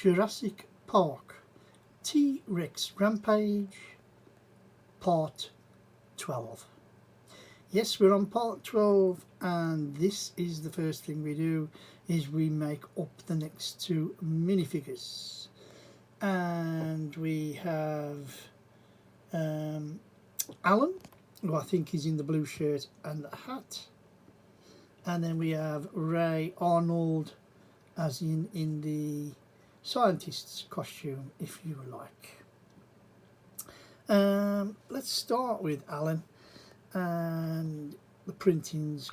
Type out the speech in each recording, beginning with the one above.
Jurassic Park Rex Rampage Part 12. Yes, we're on Part 12, and this is the first thing we do, is we make up the next two minifigures. And we have Alan, who I think is in the blue shirt and the hat. And then we have Ray Arnold, as in the scientist's costume, if you like. Let's start with Alan, and the printing's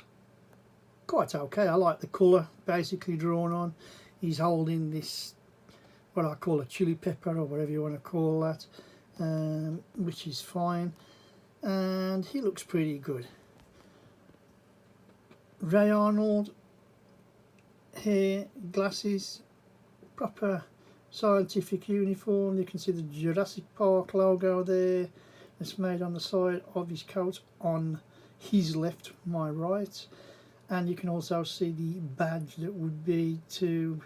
quite okay. I like the colour basically drawn on. He's holding this, what I call a chili pepper, or whatever you want to call that, which is fine, and he looks pretty good. Ray Arnold, hair, glasses, proper scientific uniform. You can see the Jurassic Park logo there. It's made on the side of his coat on his left, my right, and you can also see the badge that would be to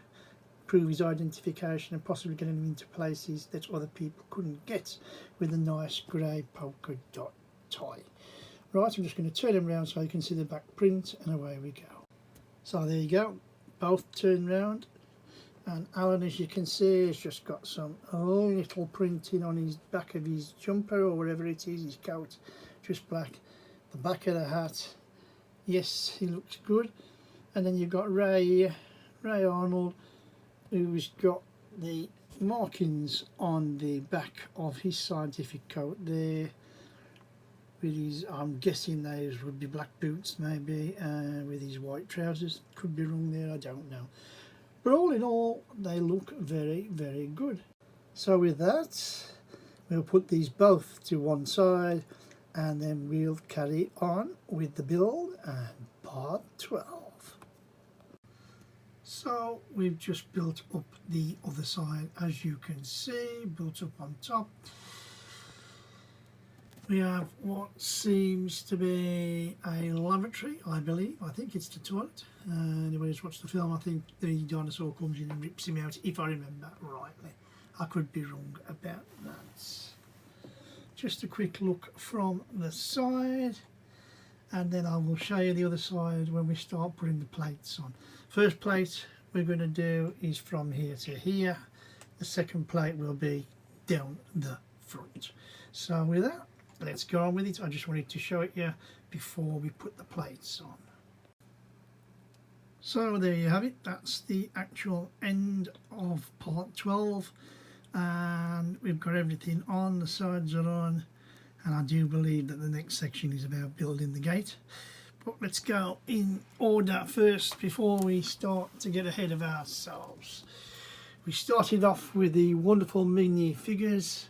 prove his identification and possibly getting him into places that other people couldn't get, with a nice grey polka dot tie. Right, I'm just going to turn him around so you can see the back print, and away we go. So there you go, both turned round, and Alan, as you can see, has just got some little printing on his back of his jumper, or whatever it is, his coat, just black. The back of the hat, yes, he looks good. And then you've got Ray here, Ray Arnold, who's got the markings on the back of his scientific coat there, with his, I'm guessing those would be black boots maybe, with his white trousers. Could be wrong there, I don't know. But all in all, they look very, very good. So with that, we'll put these both to one side, and then we'll carry on with the build and part 12. So we've just built up the other side, as you can see, built up on top. We have what seems to be a lavatory, I believe. I think it's the toilet. Anybody who's watched the film, I think the dinosaur comes in and rips him out, if I remember rightly. I could be wrong about that. Just a quick look from the side, and then I will show you the other side when we start putting the plates on. First plate we're going to do is from here to here. The second plate will be down the front. So with that, let's go on with it. I just wanted to show it you before we put the plates on. So there you have it. That's the actual end of part 12, and we've got everything on. The sides are on, and I do believe that the next section is about building the gate. But let's go in order first before we start to get ahead of ourselves. We started off with the wonderful mini figures.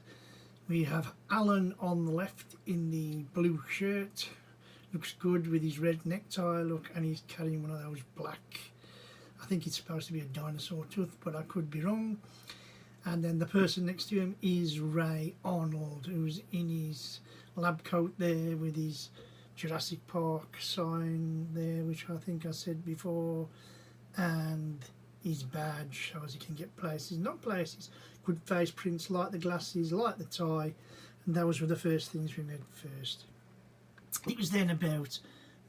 We have Alan on the left in the blue shirt. Looks good with his red necktie, look, and he's carrying one of those black, I think it's supposed to be a dinosaur tooth, but I could be wrong. And then the person next to him is Ray Arnold, who's in his lab coat there with his Jurassic Park sign there, which I think I said before, and his badge shows he can get places, not places, good face prints, like the glasses, like the tie, and those were the first things we made first. It was then about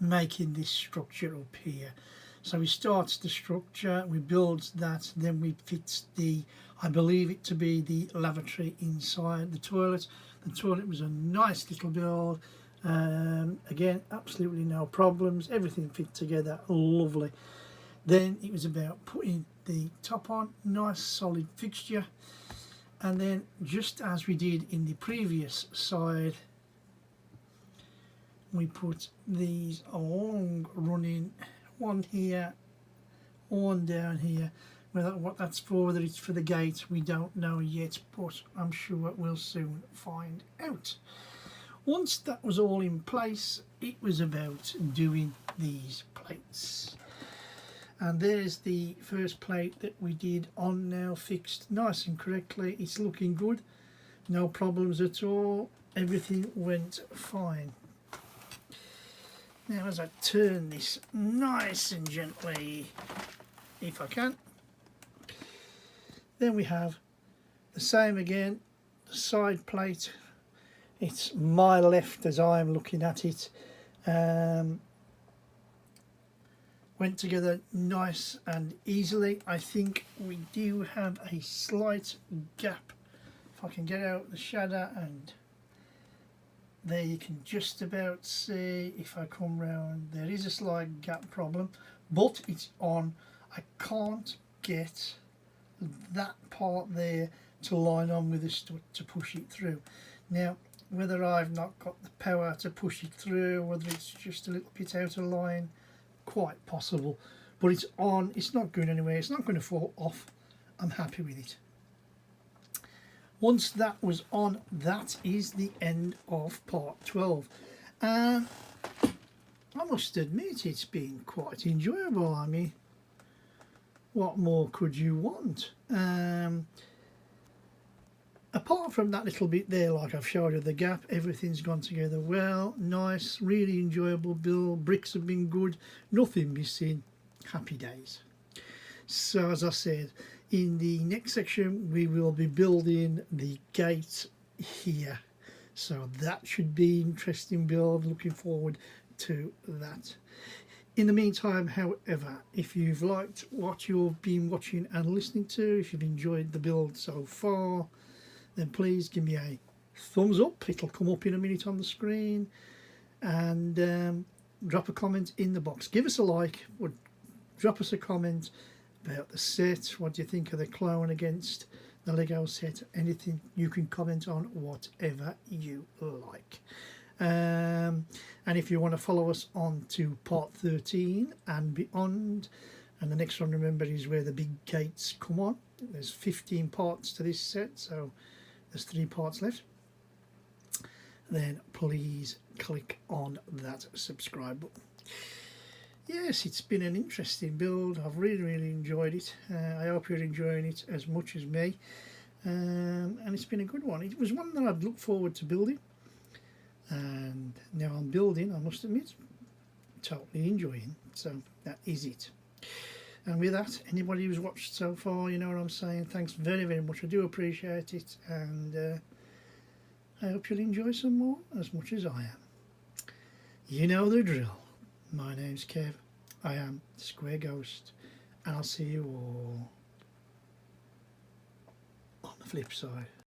making this structure up here. So we start the structure, we build that, then we fit the, I believe it to be the lavatory inside the toilet. The toilet was a nice little build. Again, absolutely no problems, everything fit together lovely. Then it was about putting the top on, nice solid fixture, and then just as we did in the previous side, we put these long running, one here, one down here. Whether what that's for, whether it's for the gate, we don't know yet, but I'm sure we'll soon find out. Once that was all in place, it was about doing these plates. And there's the first plate that we did on now, fixed nice and correctly. It's looking good, no problems at all, everything went fine. Now as I turn this nice and gently, if I can, Then we have the same again, the side plate. It's my left as I'm looking at it. Went together nice and easily. I think we do have a slight gap. If I can get out the shadow, and there you can just about see, if I come round, there is a slight gap problem, but it's on. I can't get that part there to line on with the stud to push it through. Now, whether I've not got the power to push it through, whether it's just a little bit out of line, quite possible, but it's on. It's not going anywhere. It's not going to fall off. I'm happy with it. Once that was on, that is the end of part 12, and I must admit it's been quite enjoyable. I mean, what more could you want? Apart from that little bit there, like I've showed you the gap, everything's gone together well, nice, really enjoyable build. Bricks have been good, nothing missing, happy days. So as I said, in the next section we will be building the gate here, so that should be interesting build. Looking forward to that. In the meantime, however, if you've liked what you've been watching and listening to, if you've enjoyed the build so far, then please give me a thumbs up. It'll come up in a minute on the screen, and drop a comment in the box. Give us a like, or drop us a comment about the set. What do you think of the clone against the Lego set? Anything you can comment on, whatever you like. And if you want to follow us on to part 13 and beyond, and the next one, remember, is where the big gates come on. There's 15 parts to this set, so there's 3 parts left. Then please click on that subscribe button. Yes, it's been an interesting build. I've really enjoyed it. I hope you're enjoying it as much as me, and it's been a good one. It was one that I'd looked forward to building, and now I'm building, I must admit, totally enjoying. So that is it. And with that, anybody who's watched so far, you know what I'm saying, thanks very much. I do appreciate it, and I hope you'll enjoy some more as much as I am. You know the drill. My name's Kev, I am the Square Ghost, and I'll see you all on the flip side.